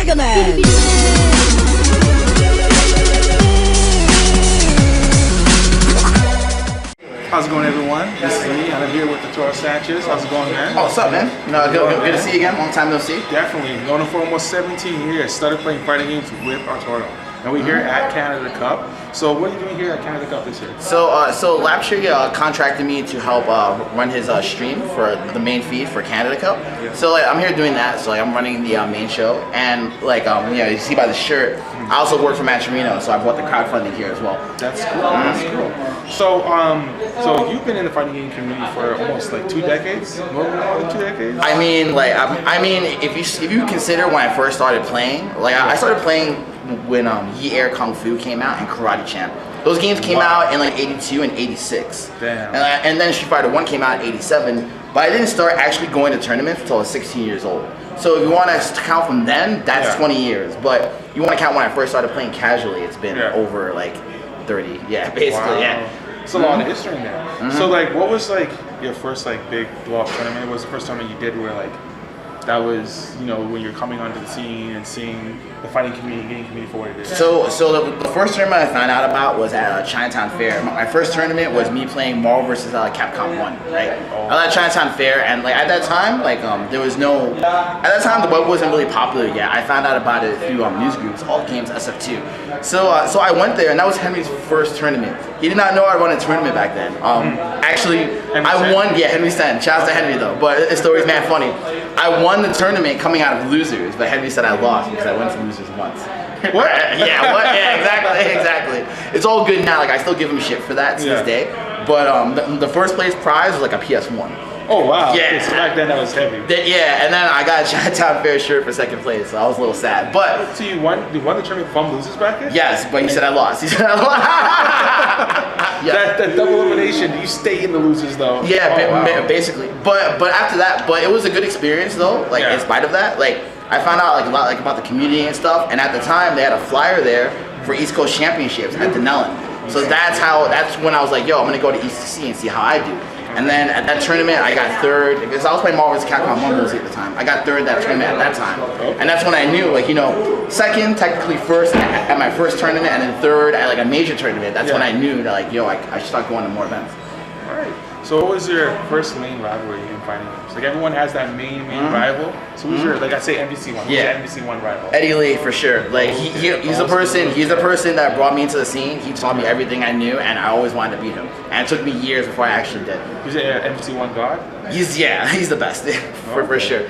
Mega Man. How's it going, everyone? This is me. I'm here with Arturo Sanchez. How's it going, man? Oh, what's up, man? Good to see you again. Long time no see. Definitely. Known him for almost 17 years. Started playing fighting games with Arturo. And we're here at Canada Cup. So what are you doing here at Canada Cup this year? So Laptree contracted me to help run his stream for the main feed for Canada Cup. Yeah. So I'm here doing that. So I'm running the main show, and you see by the shirt, I also work for Matcherino, so I bought the crowdfunding here as well. That's cool. That's cool. So you've been in the fighting game community for almost like 2 decades, more than 2 decades. I mean, if you consider when I first started playing, I started playing when Yi Air Kung Fu came out and Karate Champ. Those games came out in like 82 and 86. Damn. And then Street Fighter 1 came out in 87, but I didn't start actually going to tournaments until I was 16 years old. So if you want to count from then, that's 20 years. But you want to count when I first started playing casually, it's been over like 30. Yeah, basically, wow. It's a lot of history in there. So like, what was like your first like big blow up tournament? What was the first tournament you did where like that was, you know, when you're coming onto the scene and seeing the fighting community, gaming community for what it is? So the first tournament I found out about was at Chinatown Fair. My first tournament was me playing Marvel vs. Capcom 1, right? I was at Chinatown Fair, and like at that time, there was no, at that time the web wasn't really popular yet. I found out about it through news groups, All Games SF2. So I went there, and that was Henry's first tournament. He did not know I run a tournament back then. Actually, I won, Henry Sen. Shout out to Henry though, but his story's mad funny. I won the tournament coming out of losers, but Henry said I lost because I went to losers once. What? What? Yeah, exactly. It's all good now. Like I still give him shit for that to this day. But the first place prize was like a PS1. Oh wow. Yeah. So back then that was heavy. And then I got a Chinatown Fair shirt for second place, so I was a little sad. But so you won the tournament from losers bracket? yes, but he said I lost. He said I lost. That double elimination, you stay in the losers though. Yeah, basically. But after that, it was a good experience though. Like in spite of that, I found out a lot about the community and stuff. And at the time, they had a flyer there for East Coast Championships at Denellen. So that's when I was like, yo, I'm gonna go to ECC and see how I do. And then at that tournament, I got third, because I was playing Marvel vs. Capcom 1 mostly at the time. I got third that tournament at that time. And that's when I knew, second, technically first at my first tournament, and then third at a major tournament. That's when I knew that I should start going to more events. All right. So what was your first main rivalry in fighting games? Like everyone has that main rival. So who's your, I say NBC1, who's your NBC1 rival? Eddie Lee, for sure. He's a person that brought me into the scene. He taught me everything I knew, and I always wanted to beat him. And it took me years before I actually did. He's an NBC1 god? He's the best, for sure.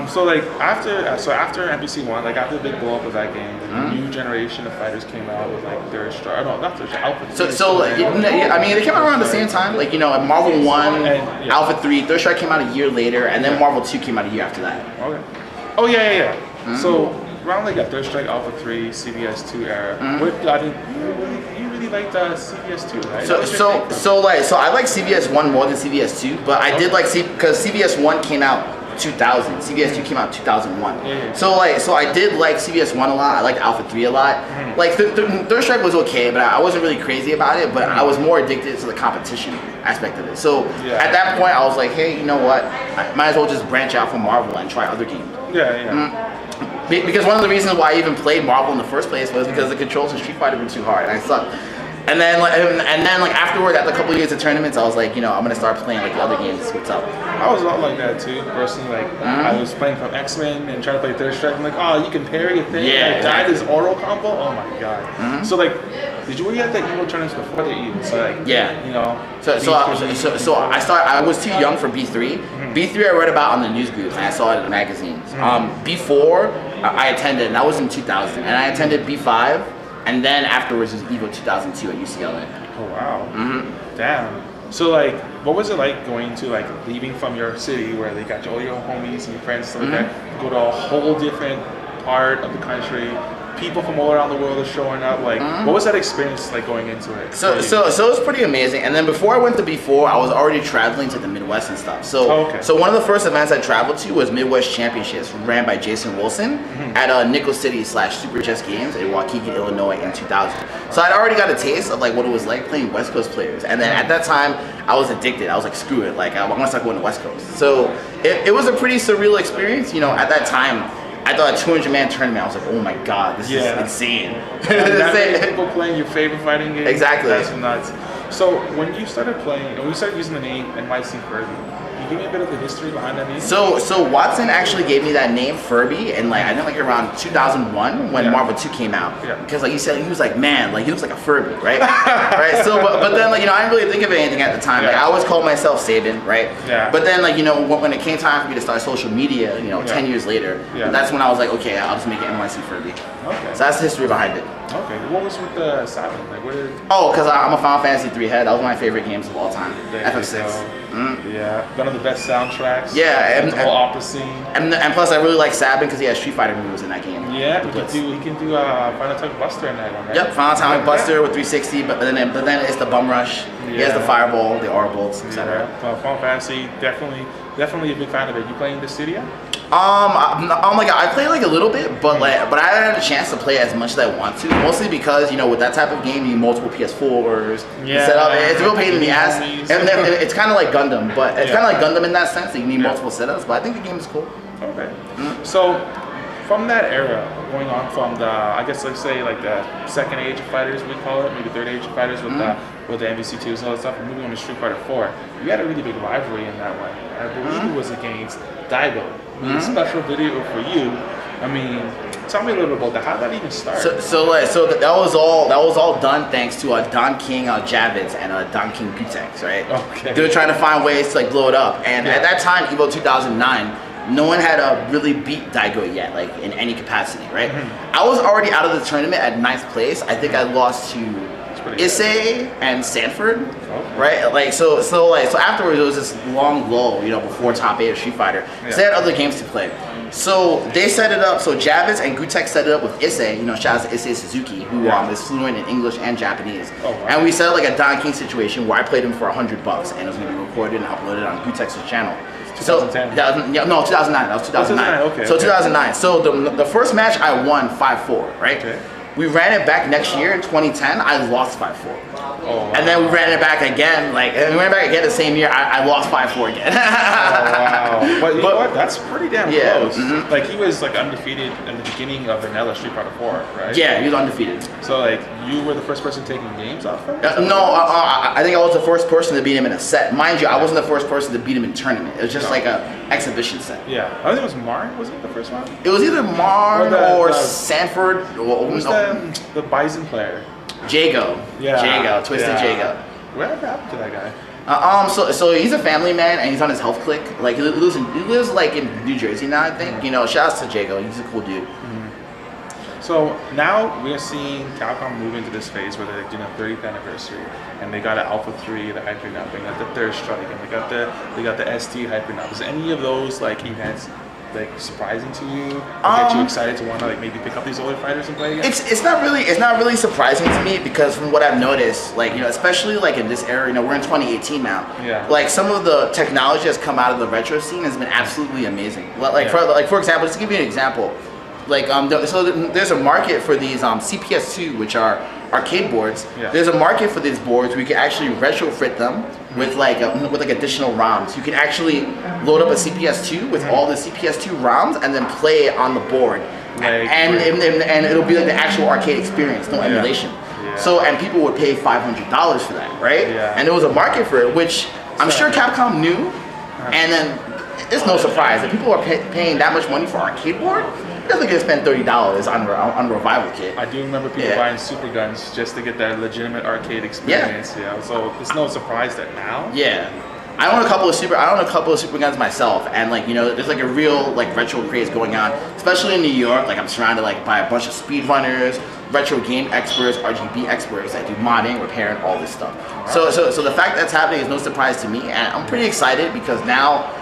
So after NBC1, after the big blow up of that game, the new generation of fighters came out with Third Strike. No, not Third Strike, Alpha 3. They came out around the same time. Marvel 1, Alpha 3, Third Strike came out a year later, and then Marvel 2 came out a year after that. Okay. Oh yeah. So around Third Strike, Alpha 3, CBS 2 era. You really liked CBS 2, right? So I like CBS 1 more than CBS 2, but I did because CBS 1 came out 2000. CBS 2 came out 2001. So I did like CBS 1 a lot. I liked Alpha 3 a lot. Third Strike was okay, but I wasn't really crazy about it. But I was more addicted to the competition aspect of it. So at that point, I was like, hey, you know what? I might as well just branch out from Marvel and try other games. Because one of the reasons why I even played Marvel in the first place was because the controls in Street Fighter were too hard, and I sucked. And then afterward, after a couple of years of tournaments, I was like, I'm gonna start playing the other games. What's up? I was a lot like that too, personally. I was playing from X-Men and trying to play Third Strike. I'm like, oh, you can parry a thing. I died this auto combo. Oh my god. So did you already have that Evo tournaments before the Evo? So I was too young for B3. B3 I read about on the news groups and I saw it in the magazines. B4 I attended, and that was in 2000, and I attended B5. And then afterwards was EVO 2002 at UCLA. Oh wow. Damn. So what was it like going to leaving from your city where they got all your homies and your friends and stuff like that, go to a whole different part of the country, people from all around the world are showing up. What was that experience going into it? So it was pretty amazing. And then before I went to B4, I was already traveling to the Midwest and stuff. So one of the first events I traveled to was Midwest Championships, ran by Jason Wilson at Nickel City / Super Chess Games in Waukee, Illinois in 2000. So I'd already got a taste of what it was like playing West Coast players. And then at that time, I was addicted. I was like, screw it. I want to start going to West Coast. So it was a pretty surreal experience. At that time, I thought a 200-man tournament. I was like, oh my god, this is insane. That many people playing your favorite fighting game. Exactly. That's nuts. So when you started playing, when you started using the name NYC Furby, can you give me a bit of the history behind that name? So Watson actually gave me that name Furby, and like I think like around 2001 when Marvel 2 came out. Yeah. Because like you said, he was like, man, like he looks like a Furby, right? Right. So but then like I didn't really think of anything at the time. Like I always called myself Saban, right? Yeah. But then like when it came time for me to start social media, 10 years later, that's when I was like, okay, I'll just make it NYC Furby. Okay. So that's the history behind it. Okay. What was with the Saban? Like what did? Oh, because I'm a Final Fantasy 3 head. That was one of my favorite games of all time. FF6. Yeah, one of the best soundtracks. Yeah, and the whole opera scene. And plus, I really like Saban because he has Street Fighter moves in that game. Yeah, he can do Final Attack Buster in that one, right? Yep, Final Attack Buster with 360, but then it's the Bum Rush. Yeah. He has the Fireball, the Aura Bolts, etc. Final Fantasy, definitely a big fan of it. You playing the studio? I play like a little bit, but I haven't had a chance to play as much as I want to. Mostly because with that type of game, you need multiple PS4s. Set up. It's a real pain in the ass, and it's kind of like Gundam, but it's kind of like Gundam in that sense. That you need multiple setups, but I think the game is cool. Okay. So from that era, going on from the, I guess let's say like the second age of fighters, we call it, maybe third age of fighters with the MVC2s and all that stuff, and moving on to Street Fighter 4, you had a really big rivalry in that one. I believe it was against Daigo. A special video for you. I mean, tell me a little bit about that. How did that even start? So that was all done thanks to Don King Javits and Don King Gutex, right? Okay. They were trying to find ways to like blow it up, and at that time, Evo 2009, no one had really beat Daigo yet, like in any capacity, right? I was already out of the tournament at 9th place. I think I lost to Issei and Sanford, right? So afterwards it was this long lull, before top 8 of Street Fighter. So they had other games to play. So they set it up. So Javits and Gutex set it up with Issei. Shout out to Issei Suzuki, who is fluent in English and Japanese. And we set up like a Don King situation where I played him for $100, and it was going to be recorded and uploaded on Gutex's channel. 2010. 2009. That was 2009. Okay. So 2009. So the first match I won 5-4, right? Okay. We ran it back next year in 2010. I lost 5-4. Wow. And then we ran it back again. The same year. I lost 5-4 again. Wow. But you know what? That's pretty damn close. Mm-hmm. Like he was like undefeated in the beginning of Vanilla Street Fighter 4, right? Yeah, he was undefeated. So like you were the first person taking games off him? I think I was the first person to beat him in a set. Mind you, I wasn't the first person to beat him in tournament. It was just like a exhibition set. Yeah. I think it was Mar. Was it the first one? It was either Mar or Sanford. Who's the Bison player? Jago. Yeah. Jago. Twisted Jago. Whatever happened to that guy? So he's a family man and he's on his health click. Like he lives like in New Jersey now, I think. Shout out to Jago. He's a cool dude. So now we're seeing Capcom move into this phase where they're doing a 30th anniversary, and they got an Alpha 3, the Hyper Nub, they got the Third Strike, and they got the ST Hyper Nub. Is any of those like events like surprising to you? Get you excited to want to like maybe pick up these older fighters and play again? It's not really surprising to me because from what I've noticed, like especially like in this era, we're in 2018 now. Yeah. Like some of the technology that's come out of the retro scene has been absolutely amazing. For example, just to give you an example, there's a market for these CPS2, which are arcade boards. Yeah. There's a market for these boards where you can actually retrofit them with with additional ROMs. You can actually load up a CPS2 with all the CPS2 ROMs and then play it on the board, and it'll be like the actual arcade experience, no emulation. Yeah. So and people would pay $500 for that, right? Yeah. And there was a market for it, which I'm sure Capcom knew, and then it's no surprise that people are paying that much money for an arcade board. They're going to spend $30 on a revival kit. I do remember people buying Super Guns just to get that legitimate arcade experience. Yeah. So it's no surprise that now. Yeah. I own a couple of Super Guns myself, and there's like a real retro craze going on, especially in New York. Like I'm surrounded by a bunch of speedrunners, retro game experts, RGB experts that do modding, repairing, all this stuff. So the fact that's happening is no surprise to me, and I'm pretty excited because now.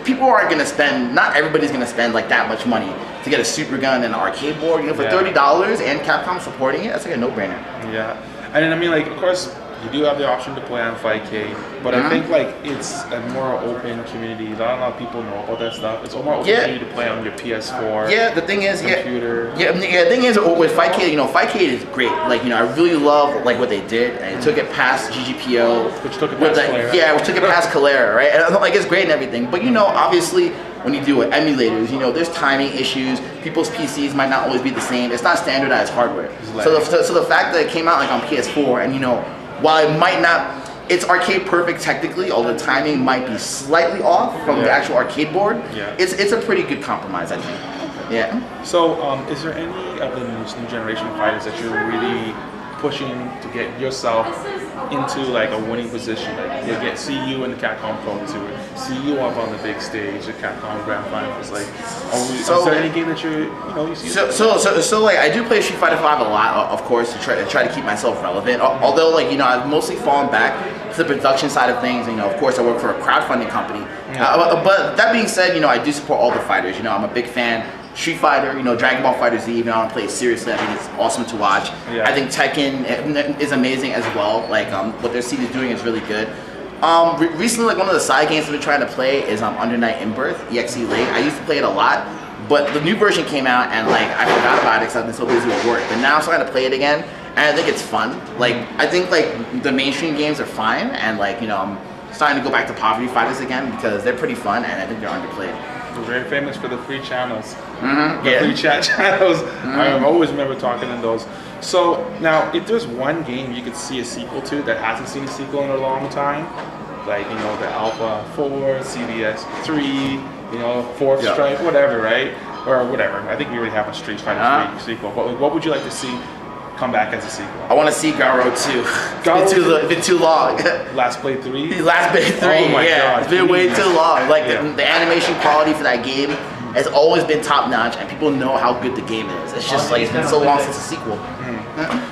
People aren't gonna spend. Not everybody's gonna spend that much money to get a Super Gun and an arcade board. For $30 and Capcom supporting it, that's like a no-brainer. Yeah, and then of course, you do have the option to play on Fightcade, but I think it's a more open community. Not a lot of people know about that stuff. It's a more open community to play on your PS4. Yeah, the thing is, computer. The thing is with Fightcade, Fightcade is great. I really love what they did, and it took it past GGPO, which took it past Calera. Yeah, which took it past Calera, right? And it's great and everything, but obviously when you deal with emulators, you know, there's timing issues. People's PCs might not always be the same. It's not standardized hardware. So the fact that it came out like on PS4, and you know, while it might not, it's arcade perfect technically, although the timing might be slightly off from the actual arcade board. It's a pretty good compromise, I think. Yeah. So, is there any of the new generation fighters that you're really pushing to get yourself into like a winning position? Like you see you in the Capcom Pro Tour, see you up on the big stage, the Capcom Grand Finals. Like, is there any game that you see? So like I do play Street Fighter V a lot, of course, to try to keep myself relevant. Although like, you know, I've mostly fallen back to the production side of things. You know, of course, I work for a crowdfunding company. But that being said, you know, I do support all the fighters. You know, I'm a big fan. Street Fighter, you know, Dragon Ball FighterZ, even though I don't play it seriously, I think it's awesome to watch. I think Tekken is amazing as well. Like, what their seed is doing is really good. Recently, like, one of the side games I've been trying to play is Under Night In-Birth, EXE Late. I used to play it a lot, but the new version came out, and, like, I forgot about it because I've been so busy with work. But now I'm starting to play it again, and I think it's fun. Like, I think, like, the mainstream games are fine, and, like, you know, I'm starting to go back to Poverty Fighters again because they're pretty fun, and I think they're underplayed. We're very famous for the free channels, the free chat channels. I always remember talking in those. So now, if there's one game you could see a sequel to that hasn't seen a sequel in a long time, like, you know, the Alpha 4, CVS 3, you know, Fourth Strike, whatever, right? Or whatever. I think we already have a Street Fighter 3 sequel. But what would you like to see come back as a sequel? I want to see Garo 2. It's been too long. Last Blade 3? Last Blade 3, oh my God, it's been way too long. Like, the animation quality for that game has always been top notch, and people know how good the game is. It's just like, it's been so long since a sequel.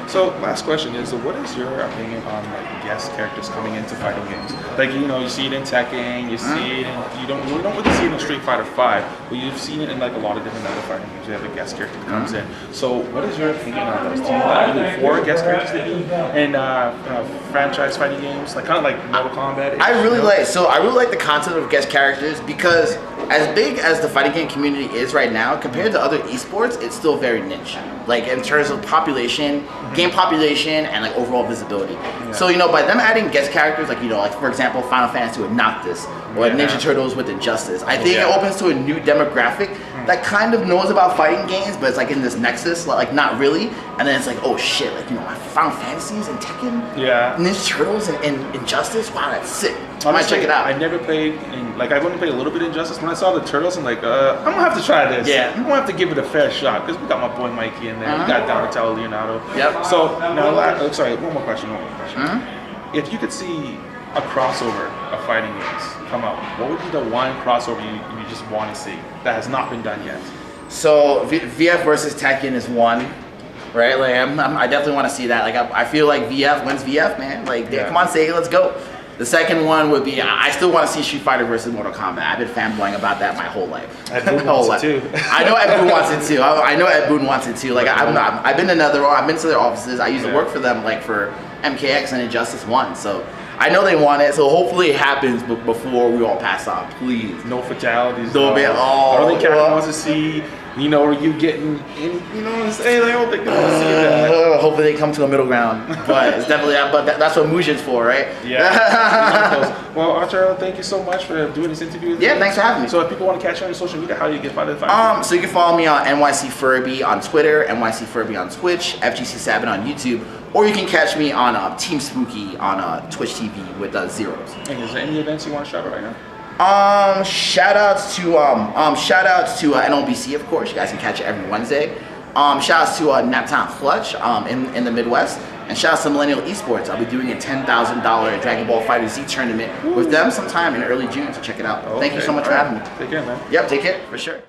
So, last question is, what is your opinion on like guest characters coming into fighting games? Like, you know, you see it in Tekken, you see it in, you don't really see it in Street Fighter 5, but you've seen it in like a lot of different other fighting games. You have a guest character that comes in. So, what is your opinion on those? Do you look for guest characters to be in franchise fighting games, like kind of like Mortal Kombat? I really like the concept of guest characters because as big as the fighting game community is right now, compared to other esports, it's still very niche. Like in terms of population, game population, and like overall visibility. So, you know, by them adding guest characters, like, you know, like for example, Final Fantasy with Noctis, or Ninja Turtles with Injustice, I think it opens to a new demographic that kind of knows about fighting games, but it's like in this nexus, like not really. And then it's like, oh shit, like, you know, Final Fantasies and Tekken, Ninja Turtles and Injustice. Wow, that's sick. I might check it out. I never played I've only played a little bit of Injustice. When I saw the Turtles, I'm like, I'm gonna have to try this. I'm gonna have to give it a fair shot because we got my boy Mikey in there. We got Donatello Leonardo. So now, sorry, one more question. If you could see a crossover of fighting games come out, what would be the one crossover you just want to see that has not been done yet? So VF versus Tekken is one, right? Like I definitely want to see that. Like I feel like VF wins VF, man. Like come on, say let's go. The second one would be, I still want to see Street Fighter versus Mortal Kombat. I've been fanboying about that my whole life. Ed Boon wants it too. I know Ed Boon wants it too. I know Ed Boon wants it too. Like I've been to NetherRealm, I've been to their offices. I used to work for them, like for MKX and Injustice 1. So I know they want it. So hopefully it happens before we all pass on. Please. No fatalities. No, man. I don't think Capcom wants to see, you know, you getting in, you know what I'm saying? I don't think they want to see that. Hopefully they come to a middle ground. But it's definitely, that's what Mujin's for, right? Well, Arturo, thank you so much for doing this interview with me. Thanks for having me. So if people want to catch you on your social media, how do you get by So you can follow me on NYC Furby on Twitter, NYC Furby on Twitch, FGC Sabin on YouTube, or you can catch me on Team Spooky on Twitch TV with Zeros. And is there any events you want to shout out right now? Shout outs to NLBC, of course. You guys can catch it every Wednesday. Shout outs to Naptown Clutch in the Midwest. And shout outs to Millennial Esports. I'll be doing a $10,000 Dragon Ball FighterZ tournament with them sometime in early June, so check it out. Thank you so much for having me. Take care, man. Yep, take care, for sure.